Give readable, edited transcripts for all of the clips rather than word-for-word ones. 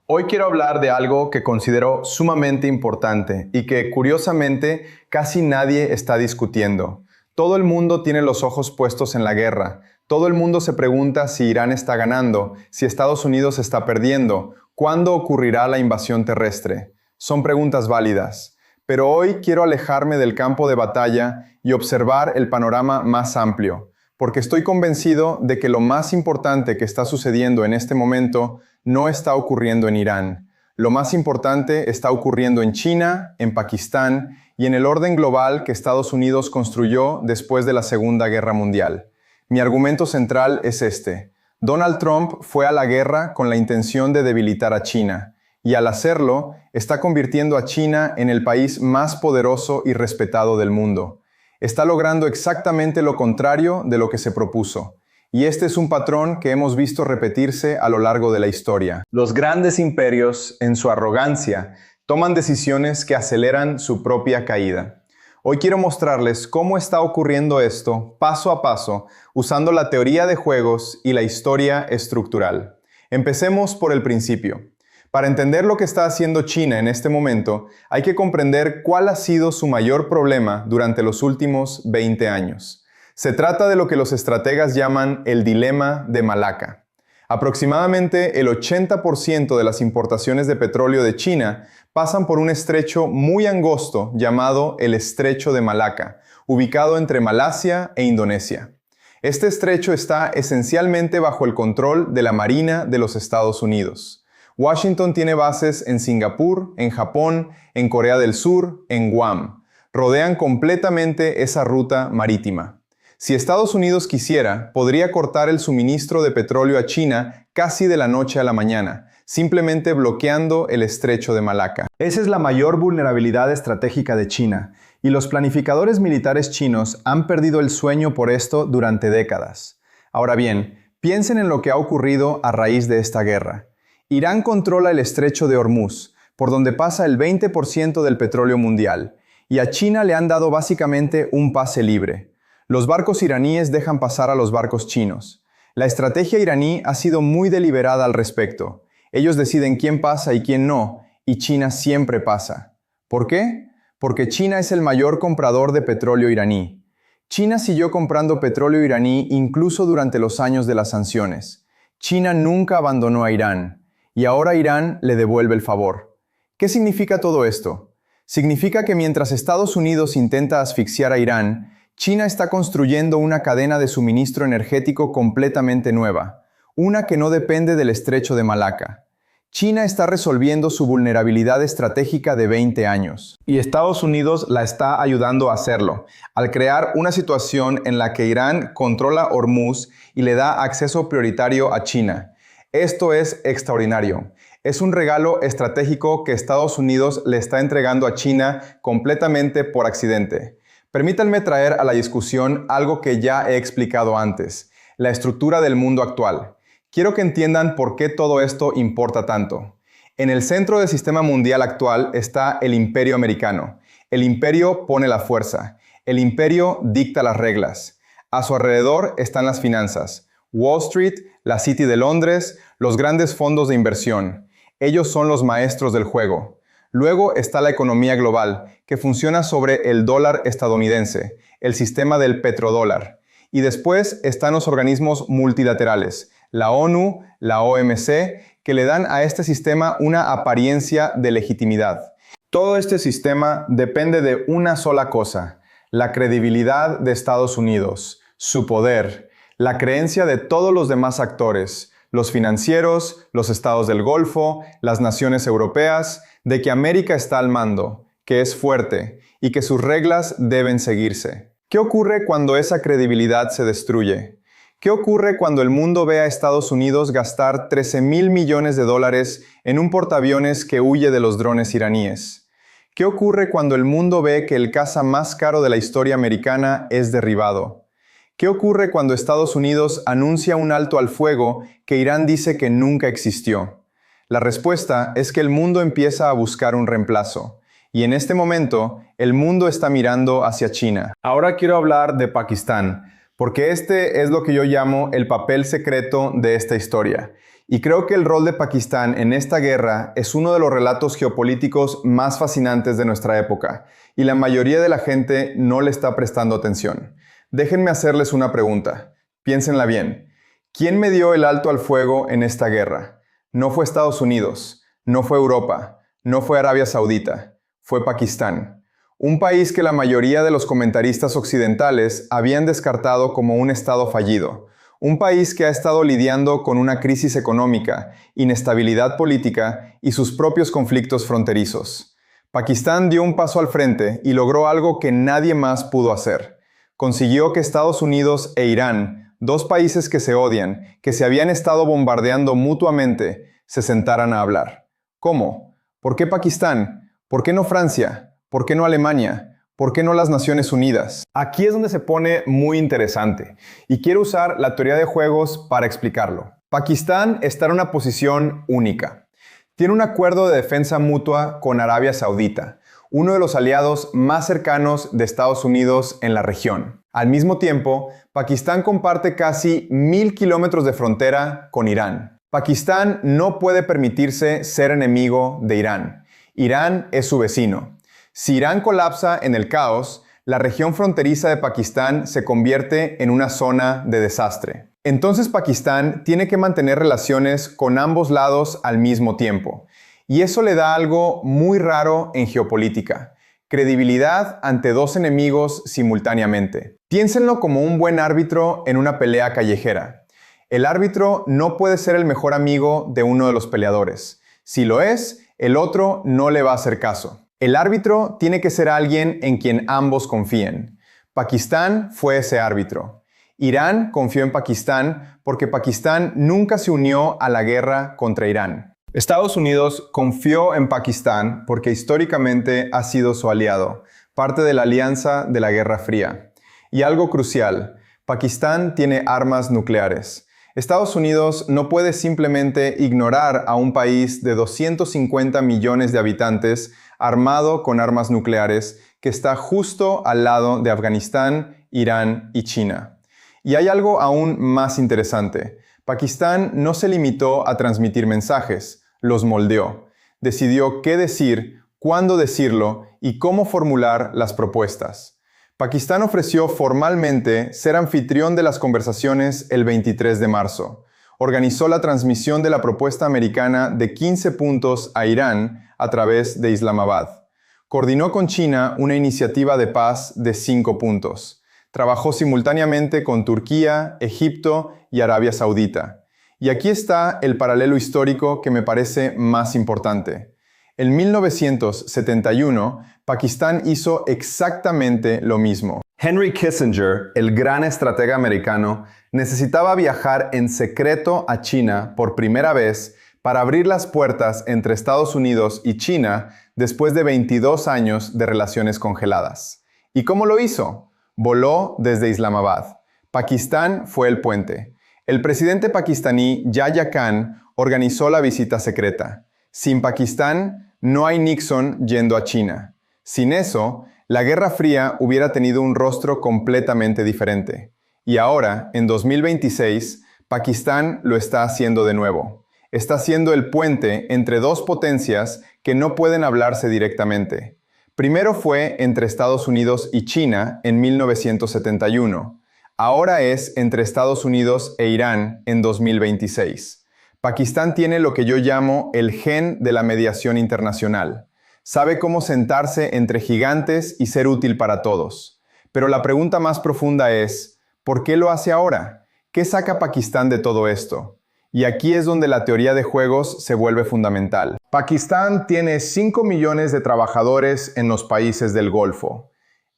Hoy quiero hablar de algo que considero sumamente importante y que curiosamente casi nadie está discutiendo. Todo el mundo tiene los ojos puestos en la guerra. Todo el mundo se pregunta si Irán está ganando, si Estados Unidos está perdiendo, cuándo ocurrirá la invasión terrestre. Son preguntas válidas. Pero hoy quiero alejarme del campo de batalla y observar el panorama más amplio, porque estoy convencido de que lo más importante que está sucediendo en este momento no está ocurriendo en Irán. Lo más importante está ocurriendo en China, en Pakistán y en el orden global que Estados Unidos construyó después de la Segunda Guerra Mundial. Mi argumento central es este. Donald Trump fue a la guerra con la intención de debilitar a China, y al hacerlo, está convirtiendo a China en el país más poderoso y respetado del mundo. Está logrando exactamente lo contrario de lo que se propuso. Y este es un patrón que hemos visto repetirse a lo largo de la historia. Los grandes imperios, en su arrogancia, toman decisiones que aceleran su propia caída. Hoy quiero mostrarles cómo está ocurriendo esto paso a paso, usando la teoría de juegos y la historia estructural. Empecemos por el principio. Para entender lo que está haciendo China en este momento, hay que comprender cuál ha sido su mayor problema durante los últimos 20 años. Se trata de lo que los estrategas llaman el dilema de Malaca. Aproximadamente el 80% de las importaciones de petróleo de China pasan por un estrecho muy angosto llamado el Estrecho de Malaca, ubicado entre Malasia e Indonesia. Este estrecho está esencialmente bajo el control de la Marina de los Estados Unidos. Washington tiene bases en Singapur, en Japón, en Corea del Sur, en Guam. Rodean completamente esa ruta marítima. Si Estados Unidos quisiera, podría cortar el suministro de petróleo a China casi de la noche a la mañana, simplemente bloqueando el estrecho de Malaca. Esa es la mayor vulnerabilidad estratégica de China, y los planificadores militares chinos han perdido el sueño por esto durante décadas. Ahora bien, piensen en lo que ha ocurrido a raíz de esta guerra. Irán controla el estrecho de Hormuz, por donde pasa el 20% del petróleo mundial, y a China le han dado básicamente un pase libre. Los barcos iraníes dejan pasar a los barcos chinos. La estrategia iraní ha sido muy deliberada al respecto. Ellos deciden quién pasa y quién no, y China siempre pasa. ¿Por qué? Porque China es el mayor comprador de petróleo iraní. China siguió comprando petróleo iraní incluso durante los años de las sanciones. China nunca abandonó a Irán, y ahora Irán le devuelve el favor. ¿Qué significa todo esto? Significa que mientras Estados Unidos intenta asfixiar a Irán, China está construyendo una cadena de suministro energético completamente nueva, una que no depende del estrecho de Malaca. China está resolviendo su vulnerabilidad estratégica de 20 años. Y Estados Unidos la está ayudando a hacerlo, al crear una situación en la que Irán controla Hormuz y le da acceso prioritario a China. Esto es extraordinario. Es un regalo estratégico que Estados Unidos le está entregando a China completamente por accidente. Permítanme traer a la discusión algo que ya he explicado antes, la estructura del mundo actual. Quiero que entiendan por qué todo esto importa tanto. En el centro del sistema mundial actual está el imperio americano. El imperio pone la fuerza. El imperio dicta las reglas. A su alrededor están las finanzas. Wall Street, la City de Londres, los grandes fondos de inversión. Ellos son los maestros del juego. Luego está la economía global, que funciona sobre el dólar estadounidense, el sistema del petrodólar. Y después están los organismos multilaterales, la ONU, la OMC, que le dan a este sistema una apariencia de legitimidad. Todo este sistema depende de una sola cosa, la credibilidad de Estados Unidos, su poder, la creencia de todos los demás actores, los financieros, los estados del Golfo, las naciones europeas, de que América está al mando, que es fuerte y que sus reglas deben seguirse. ¿Qué ocurre cuando esa credibilidad se destruye? ¿Qué ocurre cuando el mundo ve a Estados Unidos gastar 13,000 millones de dólares en un portaaviones que huye de los drones iraníes? ¿Qué ocurre cuando el mundo ve que el caza más caro de la historia americana es derribado? ¿Qué ocurre cuando Estados Unidos anuncia un alto al fuego que Irán dice que nunca existió? La respuesta es que el mundo empieza a buscar un reemplazo. Y en este momento, el mundo está mirando hacia China. Ahora quiero hablar de Pakistán, porque este es lo que yo llamo el papel secreto de esta historia. Y creo que el rol de Pakistán en esta guerra es uno de los relatos geopolíticos más fascinantes de nuestra época, y la mayoría de la gente no le está prestando atención. Déjenme hacerles una pregunta. Piénsenla bien. ¿Quién me dio el alto al fuego en esta guerra? No fue Estados Unidos, no fue Europa, no fue Arabia Saudita, fue Pakistán. Un país que la mayoría de los comentaristas occidentales habían descartado como un estado fallido. Un país que ha estado lidiando con una crisis económica, inestabilidad política y sus propios conflictos fronterizos. Pakistán dio un paso al frente y logró algo que nadie más pudo hacer. Consiguió que Estados Unidos e Irán, dos países que se odian, que se habían estado bombardeando mutuamente, se sentaran a hablar. ¿Cómo? ¿Por qué Pakistán? ¿Por qué no Francia? ¿Por qué no Alemania? ¿Por qué no las Naciones Unidas? Aquí es donde se pone muy interesante, y quiero usar la teoría de juegos para explicarlo. Pakistán está en una posición única. Tiene un acuerdo de defensa mutua con Arabia Saudita, uno de los aliados más cercanos de Estados Unidos en la región. Al mismo tiempo, Pakistán comparte casi 1000 kilómetros de frontera con Irán. Pakistán no puede permitirse ser enemigo de Irán. Irán es su vecino. Si Irán colapsa en el caos, la región fronteriza de Pakistán se convierte en una zona de desastre. Entonces Pakistán tiene que mantener relaciones con ambos lados al mismo tiempo. Y eso le da algo muy raro en geopolítica: credibilidad ante dos enemigos simultáneamente. Piénsenlo como un buen árbitro en una pelea callejera. El árbitro no puede ser el mejor amigo de uno de los peleadores. Si lo es, el otro no le va a hacer caso. El árbitro tiene que ser alguien en quien ambos confíen. Pakistán fue ese árbitro. Irán confió en Pakistán porque Pakistán nunca se unió a la guerra contra Irán. Estados Unidos confió en Pakistán porque históricamente ha sido su aliado, parte de la alianza de la Guerra Fría. Y algo crucial: Pakistán tiene armas nucleares. Estados Unidos no puede simplemente ignorar a un país de 250 millones de habitantes armado con armas nucleares que está justo al lado de Afganistán, Irán y China. Y hay algo aún más interesante. Pakistán no se limitó a transmitir mensajes, los moldeó. Decidió qué decir, cuándo decirlo y cómo formular las propuestas. Pakistán ofreció formalmente ser anfitrión de las conversaciones el 23 de marzo. Organizó la transmisión de la propuesta americana de 15 puntos a Irán a través de Islamabad. Coordinó con China una iniciativa de paz de 5 puntos. Trabajó simultáneamente con Turquía, Egipto y Arabia Saudita. Y aquí está el paralelo histórico que me parece más importante. En 1971, Pakistán hizo exactamente lo mismo. Henry Kissinger, el gran estratega americano, necesitaba viajar en secreto a China por primera vez para abrir las puertas entre Estados Unidos y China después de 22 años de relaciones congeladas. ¿Y cómo lo hizo? Voló desde Islamabad. Pakistán fue el puente. El presidente pakistaní Yahya Khan organizó la visita secreta. Sin Pakistán, no hay Nixon yendo a China. Sin eso, la Guerra Fría hubiera tenido un rostro completamente diferente. Y ahora, en 2026, Pakistán lo está haciendo de nuevo. Está siendo el puente entre dos potencias que no pueden hablarse directamente. Primero fue entre Estados Unidos y China en 1971. Ahora es entre Estados Unidos e Irán en 2026. Pakistán tiene lo que yo llamo el gen de la mediación internacional. Sabe cómo sentarse entre gigantes y ser útil para todos. Pero la pregunta más profunda es, ¿por qué lo hace ahora? ¿Qué saca Pakistán de todo esto? Y aquí es donde la teoría de juegos se vuelve fundamental. Pakistán tiene 5 millones de trabajadores en los países del Golfo.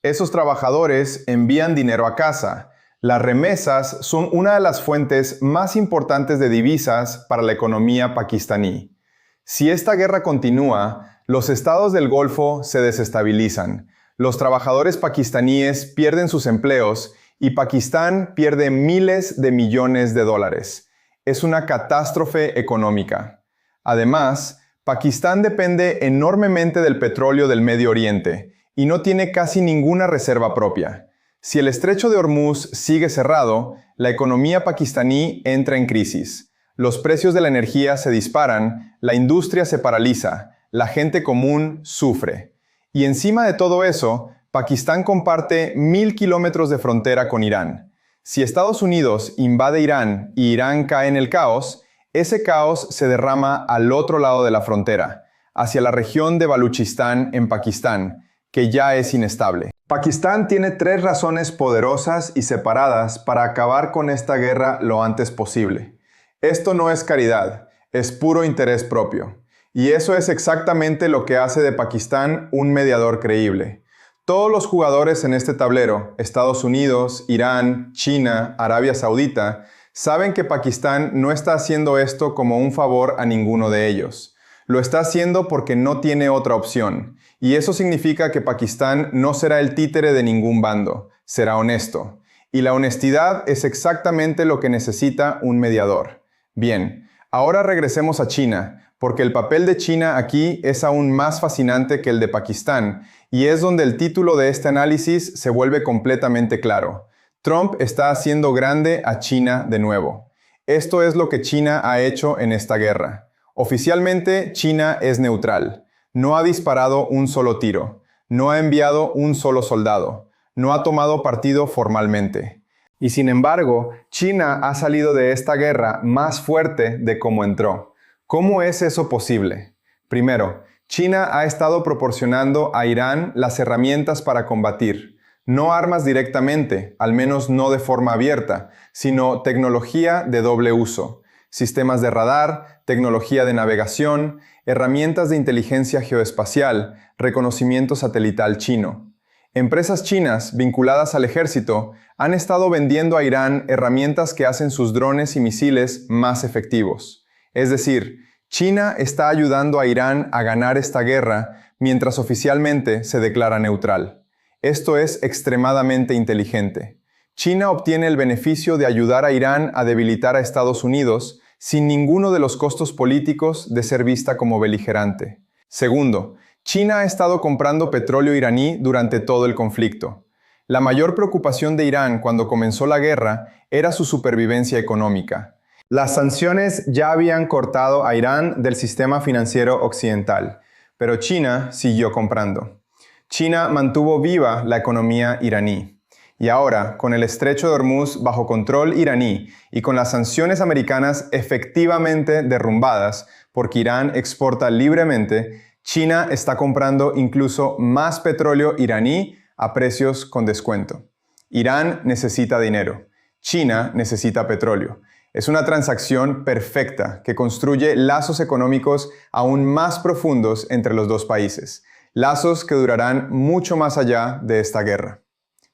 Esos trabajadores envían dinero a casa. Las remesas son una de las fuentes más importantes de divisas para la economía pakistaní. Si esta guerra continúa, los estados del Golfo se desestabilizan. Los trabajadores pakistaníes pierden sus empleos y Pakistán pierde miles de millones de dólares. Es una catástrofe económica. Además, Pakistán depende enormemente del petróleo del Medio Oriente y no tiene casi ninguna reserva propia. Si el estrecho de Hormuz sigue cerrado, la economía pakistaní entra en crisis. Los precios de la energía se disparan, la industria se paraliza, la gente común sufre. Y encima de todo eso, Pakistán comparte 1000 kilómetros de frontera con Irán. Si Estados Unidos invade Irán y Irán cae en el caos, ese caos se derrama al otro lado de la frontera, hacia la región de Baluchistán en Pakistán, que ya es inestable. Pakistán tiene 3 razones poderosas y separadas para acabar con esta guerra lo antes posible. Esto no es caridad, es puro interés propio. Y eso es exactamente lo que hace de Pakistán un mediador creíble. Todos los jugadores en este tablero, Estados Unidos, Irán, China, Arabia Saudita, saben que Pakistán no está haciendo esto como un favor a ninguno de ellos. Lo está haciendo porque no tiene otra opción. Y eso significa que Pakistán no será el títere de ningún bando, será honesto. Y la honestidad es exactamente lo que necesita un mediador. Bien, ahora regresemos a China, porque el papel de China aquí es aún más fascinante que el de Pakistán, y es donde el título de este análisis se vuelve completamente claro. Trump está haciendo grande a China de nuevo. Esto es lo que China ha hecho en esta guerra. Oficialmente, China es neutral. No ha disparado un solo tiro. No ha enviado un solo soldado. No ha tomado partido formalmente. Y sin embargo, China ha salido de esta guerra más fuerte de cómo entró. ¿Cómo es eso posible? Primero, China ha estado proporcionando a Irán las herramientas para combatir. No armas directamente, al menos no de forma abierta, sino tecnología de doble uso. Sistemas de radar, tecnología de navegación, herramientas de inteligencia geoespacial, reconocimiento satelital chino. Empresas chinas vinculadas al ejército han estado vendiendo a Irán herramientas que hacen sus drones y misiles más efectivos. Es decir, China está ayudando a Irán a ganar esta guerra mientras oficialmente se declara neutral. Esto es extremadamente inteligente. China obtiene el beneficio de ayudar a Irán a debilitar a Estados Unidos sin ninguno de los costos políticos de ser vista como beligerante. Segundo, China ha estado comprando petróleo iraní durante todo el conflicto. La mayor preocupación de Irán cuando comenzó la guerra era su supervivencia económica. Las sanciones ya habían cortado a Irán del sistema financiero occidental, pero China siguió comprando. China mantuvo viva la economía iraní. Y ahora, con el estrecho de Hormuz bajo control iraní y con las sanciones americanas efectivamente derrumbadas porque Irán exporta libremente, China está comprando incluso más petróleo iraní a precios con descuento. Irán necesita dinero. China necesita petróleo. Es una transacción perfecta que construye lazos económicos aún más profundos entre los dos países. Lazos que durarán mucho más allá de esta guerra.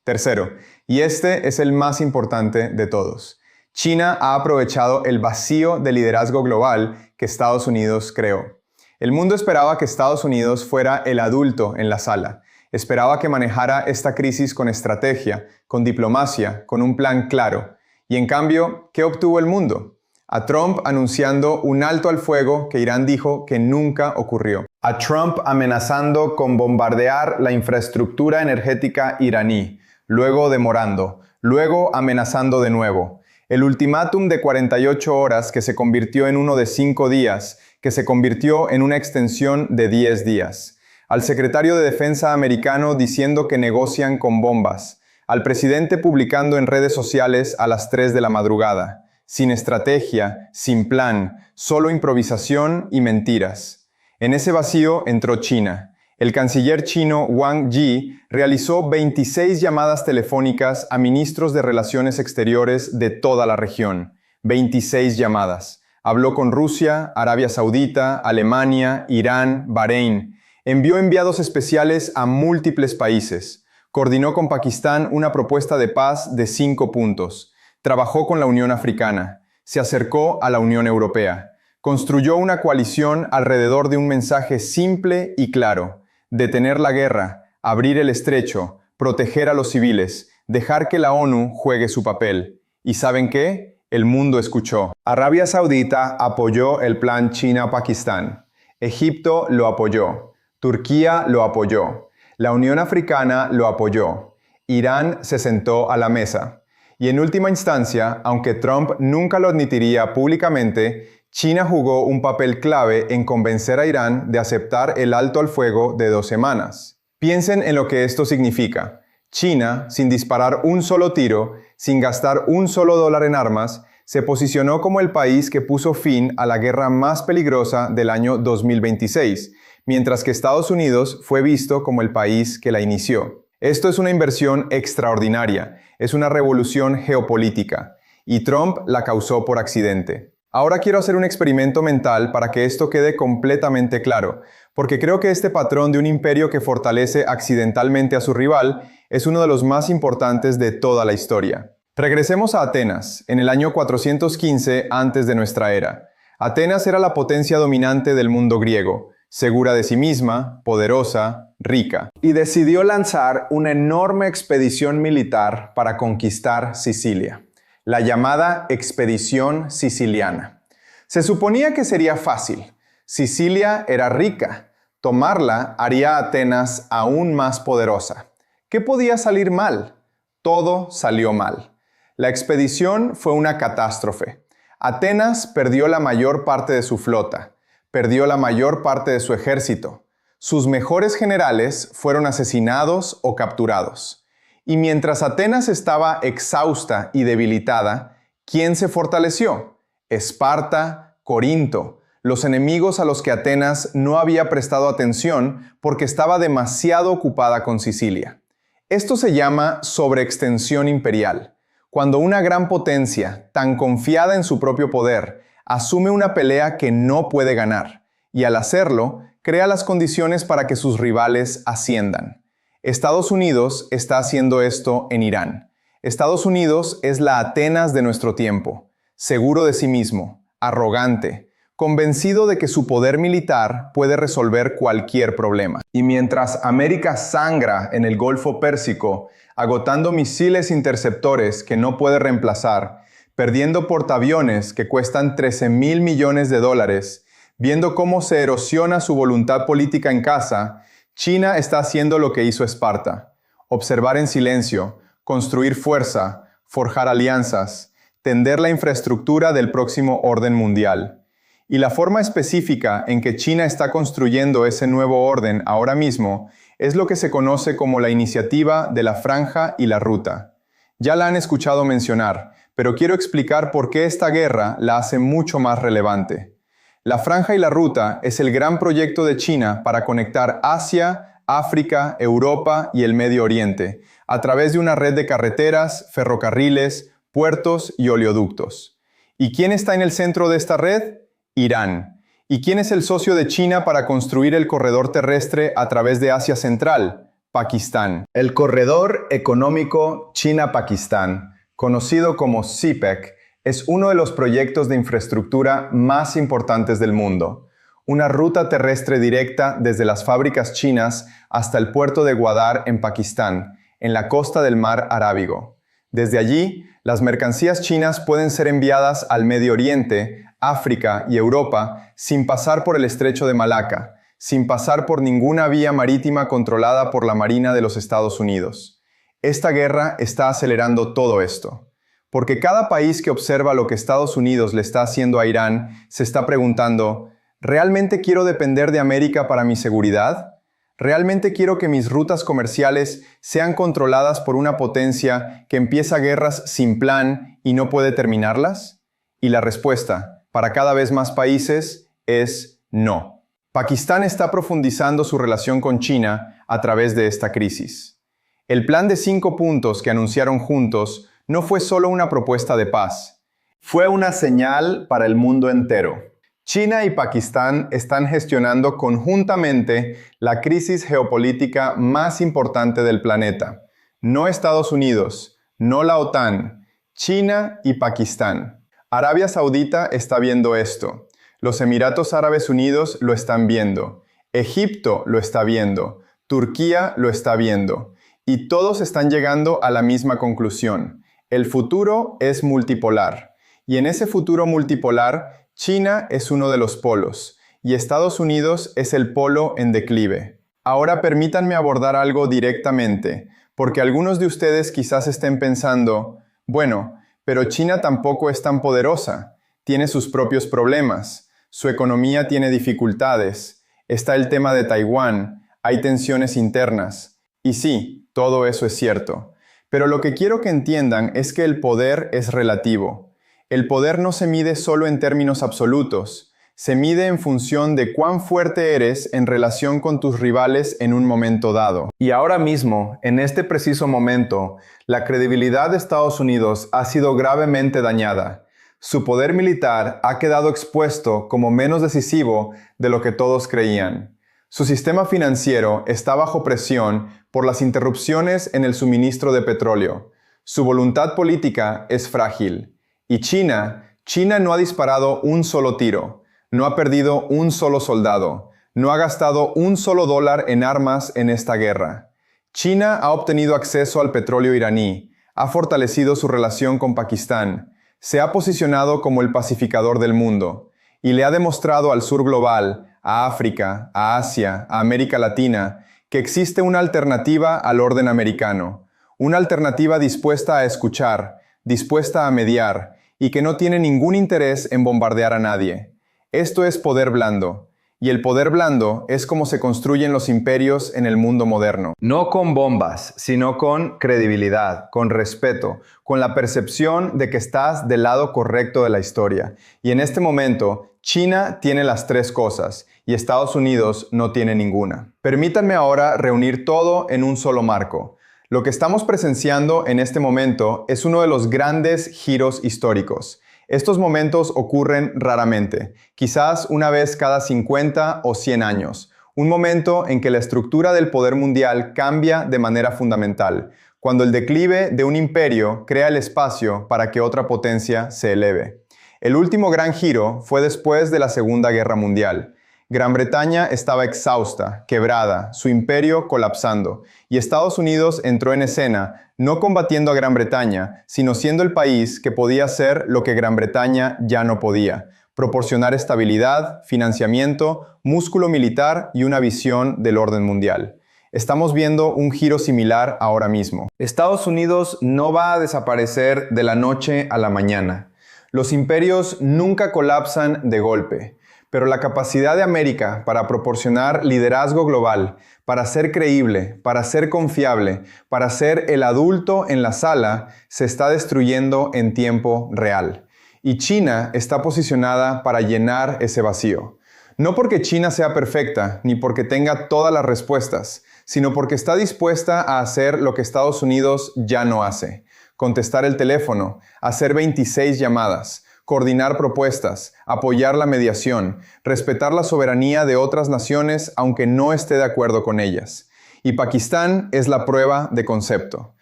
Tercero, y este es el más importante de todos. China ha aprovechado el vacío de liderazgo global que Estados Unidos creó. El mundo esperaba que Estados Unidos fuera el adulto en la sala. Esperaba que manejara esta crisis con estrategia, con diplomacia, con un plan claro. Y en cambio, ¿qué obtuvo el mundo? A Trump anunciando un alto al fuego que Irán dijo que nunca ocurrió. A Trump amenazando con bombardear la infraestructura energética iraní, luego demorando, luego amenazando de nuevo. El ultimátum de 48 horas que se convirtió en uno de 5 días, que se convirtió en una extensión de 10 días. Al secretario de Defensa americano diciendo que negocian con bombas. Al presidente publicando en redes sociales a las 3 de la madrugada. Sin estrategia, sin plan, solo improvisación y mentiras. En ese vacío entró China. El canciller chino Wang Yi realizó 26 llamadas telefónicas a ministros de Relaciones Exteriores de toda la región. 26 llamadas. Habló con Rusia, Arabia Saudita, Alemania, Irán, Bahrein. Envió enviados especiales a múltiples países. Coordinó con Pakistán una propuesta de paz de 5 puntos. Trabajó con la Unión Africana. Se acercó a la Unión Europea. Construyó una coalición alrededor de un mensaje simple y claro. Detener la guerra, abrir el estrecho, proteger a los civiles, dejar que la ONU juegue su papel. ¿Y saben qué? El mundo escuchó. Arabia Saudita apoyó el plan China-Pakistán. Egipto lo apoyó. Turquía lo apoyó. La Unión Africana lo apoyó. Irán se sentó a la mesa. Y en última instancia, aunque Trump nunca lo admitiría públicamente, China jugó un papel clave en convencer a Irán de aceptar el alto al fuego de 2 semanas. Piensen en lo que esto significa. China, sin disparar un solo tiro, sin gastar un solo dólar en armas, se posicionó como el país que puso fin a la guerra más peligrosa del año 2026, mientras que Estados Unidos fue visto como el país que la inició. Esto es una inversión extraordinaria, es una revolución geopolítica, y Trump la causó por accidente. Ahora quiero hacer un experimento mental para que esto quede completamente claro, porque creo que este patrón de un imperio que fortalece accidentalmente a su rival es uno de los más importantes de toda la historia. Regresemos a Atenas, en el año 415 antes de nuestra era. Atenas era la potencia dominante del mundo griego, segura de sí misma, poderosa, rica, y decidió lanzar una enorme expedición militar para conquistar Sicilia, la llamada Expedición Siciliana. Se suponía que sería fácil. Sicilia era rica. Tomarla haría a Atenas aún más poderosa. ¿Qué podía salir mal? Todo salió mal. La expedición fue una catástrofe. Atenas perdió la mayor parte de su flota, perdió la mayor parte de su ejército. Sus mejores generales fueron asesinados o capturados. Y mientras Atenas estaba exhausta y debilitada, ¿quién se fortaleció? Esparta, Corinto, los enemigos a los que Atenas no había prestado atención porque estaba demasiado ocupada con Sicilia. Esto se llama sobreextensión imperial, cuando una gran potencia, tan confiada en su propio poder, asume una pelea que no puede ganar, y al hacerlo, crea las condiciones para que sus rivales asciendan. Estados Unidos está haciendo esto en Irán. Estados Unidos es la Atenas de nuestro tiempo, seguro de sí mismo, arrogante, convencido de que su poder militar puede resolver cualquier problema. Y mientras América sangra en el Golfo Pérsico, agotando misiles interceptores que no puede reemplazar, perdiendo portaaviones que cuestan $13,000 millones, viendo cómo se erosiona su voluntad política en casa, China está haciendo lo que hizo Esparta: observar en silencio, construir fuerza, forjar alianzas, tender la infraestructura del próximo orden mundial. Y la forma específica en que China está construyendo ese nuevo orden ahora mismo es lo que se conoce como la iniciativa de la Franja y la Ruta. Ya la han escuchado mencionar, pero quiero explicar por qué esta guerra la hace mucho más relevante. La Franja y la Ruta es el gran proyecto de China para conectar Asia, África, Europa y el Medio Oriente, a través de una red de carreteras, ferrocarriles, puertos y oleoductos. ¿Y quién está en el centro de esta red? Irán. ¿Y quién es el socio de China para construir el corredor terrestre a través de Asia Central? Pakistán. El Corredor Económico China-Pakistán, conocido como CPEC, es uno de los proyectos de infraestructura más importantes del mundo. Una ruta terrestre directa desde las fábricas chinas hasta el puerto de Gwadar en Pakistán, en la costa del mar Arábigo. Desde allí, las mercancías chinas pueden ser enviadas al Medio Oriente, África y Europa sin pasar por el Estrecho de Malaca, sin pasar por ninguna vía marítima controlada por la Marina de los Estados Unidos. Esta guerra está acelerando todo esto, porque cada país que observa lo que Estados Unidos le está haciendo a Irán se está preguntando: ¿realmente quiero depender de América para mi seguridad? ¿Realmente quiero que mis rutas comerciales sean controladas por una potencia que empieza guerras sin plan y no puede terminarlas? Y la respuesta, para cada vez más países, es no. Pakistán está profundizando su relación con China a través de esta crisis. El plan de 5 puntos que anunciaron juntos no fue solo una propuesta de paz, fue una señal para el mundo entero. China y Pakistán están gestionando conjuntamente la crisis geopolítica más importante del planeta. No Estados Unidos, no la OTAN, China y Pakistán. Arabia Saudita está viendo esto. Los Emiratos Árabes Unidos lo están viendo. Egipto lo está viendo. Turquía lo está viendo. Y todos están llegando a la misma conclusión. El futuro es multipolar. Y en ese futuro multipolar, China es uno de los polos. Y Estados Unidos es el polo en declive. Ahora permítanme abordar algo directamente, porque algunos de ustedes quizás estén pensando: Bueno, pero China tampoco es tan poderosa. Tiene sus propios problemas. Su economía tiene dificultades. Está el tema de Taiwán. Hay tensiones internas. Y sí, todo eso es cierto. Pero lo que quiero que entiendan es que el poder es relativo. El poder no se mide solo en términos absolutos. Se mide en función de cuán fuerte eres en relación con tus rivales en un momento dado. Y ahora mismo, en este preciso momento, la credibilidad de Estados Unidos ha sido gravemente dañada. Su poder militar ha quedado expuesto como menos decisivo de lo que todos creían. Su sistema financiero está bajo presión por las interrupciones en el suministro de petróleo. Su voluntad política es frágil. Y China no ha disparado un solo tiro. No ha perdido un solo soldado. No ha gastado un solo dólar en armas en esta guerra. China ha obtenido acceso al petróleo iraní, ha fortalecido su relación con Pakistán, se ha posicionado como el pacificador del mundo y le ha demostrado al sur global, a África, a Asia, a América Latina, que existe una alternativa al orden americano, una alternativa dispuesta a escuchar, dispuesta a mediar y que no tiene ningún interés en bombardear a nadie. Esto es poder blando, y el poder blando es como se construyen los imperios en el mundo moderno. No con bombas, sino con credibilidad, con respeto, con la percepción de que estás del lado correcto de la historia. Y en este momento, China tiene las tres cosas, y Estados Unidos no tiene ninguna. Permítanme ahora reunir todo en un solo marco. Lo que estamos presenciando en este momento es uno de los grandes giros históricos. Estos momentos ocurren raramente, quizás una vez cada 50 o 100 años. Un momento en que la estructura del poder mundial cambia de manera fundamental, cuando el declive de un imperio crea el espacio para que otra potencia se eleve. El último gran giro fue después de la Segunda Guerra Mundial. Gran Bretaña estaba exhausta, quebrada, su imperio colapsando, y Estados Unidos entró en escena, no combatiendo a Gran Bretaña, sino siendo el país que podía hacer lo que Gran Bretaña ya no podía: proporcionar estabilidad, financiamiento, músculo militar y una visión del orden mundial. Estamos viendo un giro similar ahora mismo. Estados Unidos no va a desaparecer de la noche a la mañana. Los imperios nunca colapsan de golpe. Pero la capacidad de América para proporcionar liderazgo global, para ser creíble, para ser confiable, para ser el adulto en la sala, se está destruyendo en tiempo real. Y China está posicionada para llenar ese vacío. No porque China sea perfecta, ni porque tenga todas las respuestas, sino porque está dispuesta a hacer lo que Estados Unidos ya no hace: contestar el teléfono, hacer 26 llamadas, coordinar propuestas, apoyar la mediación, respetar la soberanía de otras naciones aunque no esté de acuerdo con ellas. Y Pakistán es la prueba de concepto.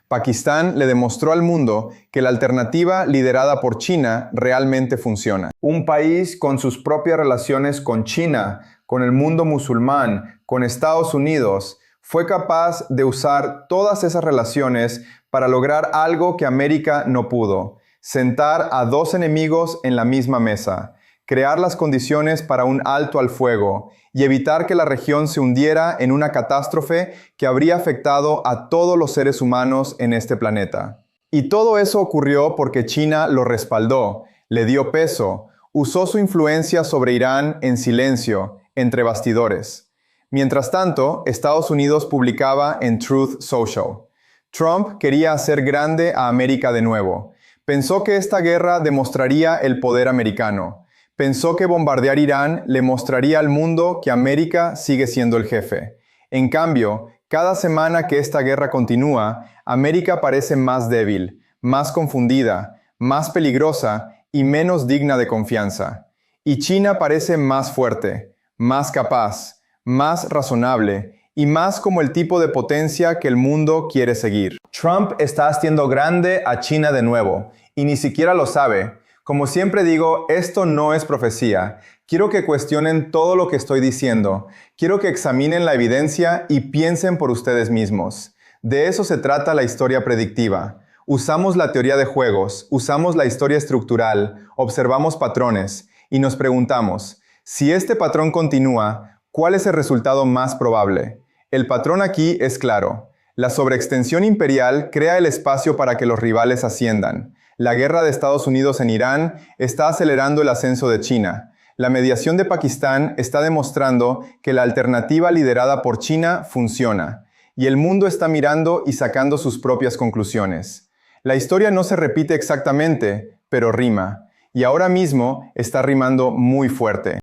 Pakistán le demostró al mundo que la alternativa liderada por China realmente funciona. Un país con sus propias relaciones con China, con el mundo musulmán, con Estados Unidos, fue capaz de usar todas esas relaciones para lograr algo que América no pudo: sentar a dos enemigos en la misma mesa, crear las condiciones para un alto al fuego y evitar que la región se hundiera en una catástrofe que habría afectado a todos los seres humanos en este planeta. Y todo eso ocurrió porque China lo respaldó, le dio peso, usó su influencia sobre Irán en silencio, entre bastidores. Mientras tanto, Estados Unidos publicaba en Truth Social: Trump quería hacer grande a América de nuevo. Pensó que esta guerra demostraría el poder americano. Pensó que bombardear Irán le mostraría al mundo que América sigue siendo el jefe. En cambio, cada semana que esta guerra continúa, América parece más débil, más confundida, más peligrosa y menos digna de confianza. Y China parece más fuerte, más capaz, más razonable y más como el tipo de potencia que el mundo quiere seguir. Trump está haciendo grande a China de nuevo, y ni siquiera lo sabe. Como siempre digo, esto no es profecía. Quiero que cuestionen todo lo que estoy diciendo. Quiero que examinen la evidencia y piensen por ustedes mismos. De eso se trata la historia predictiva. Usamos la teoría de juegos, usamos la historia estructural, observamos patrones y nos preguntamos: si este patrón continúa, ¿cuál es el resultado más probable? El patrón aquí es claro. La sobreextensión imperial crea el espacio para que los rivales asciendan. La guerra de Estados Unidos en Irán está acelerando el ascenso de China. La mediación de Pakistán está demostrando que la alternativa liderada por China funciona. Y el mundo está mirando y sacando sus propias conclusiones. La historia no se repite exactamente, pero rima. Y ahora mismo está rimando muy fuerte.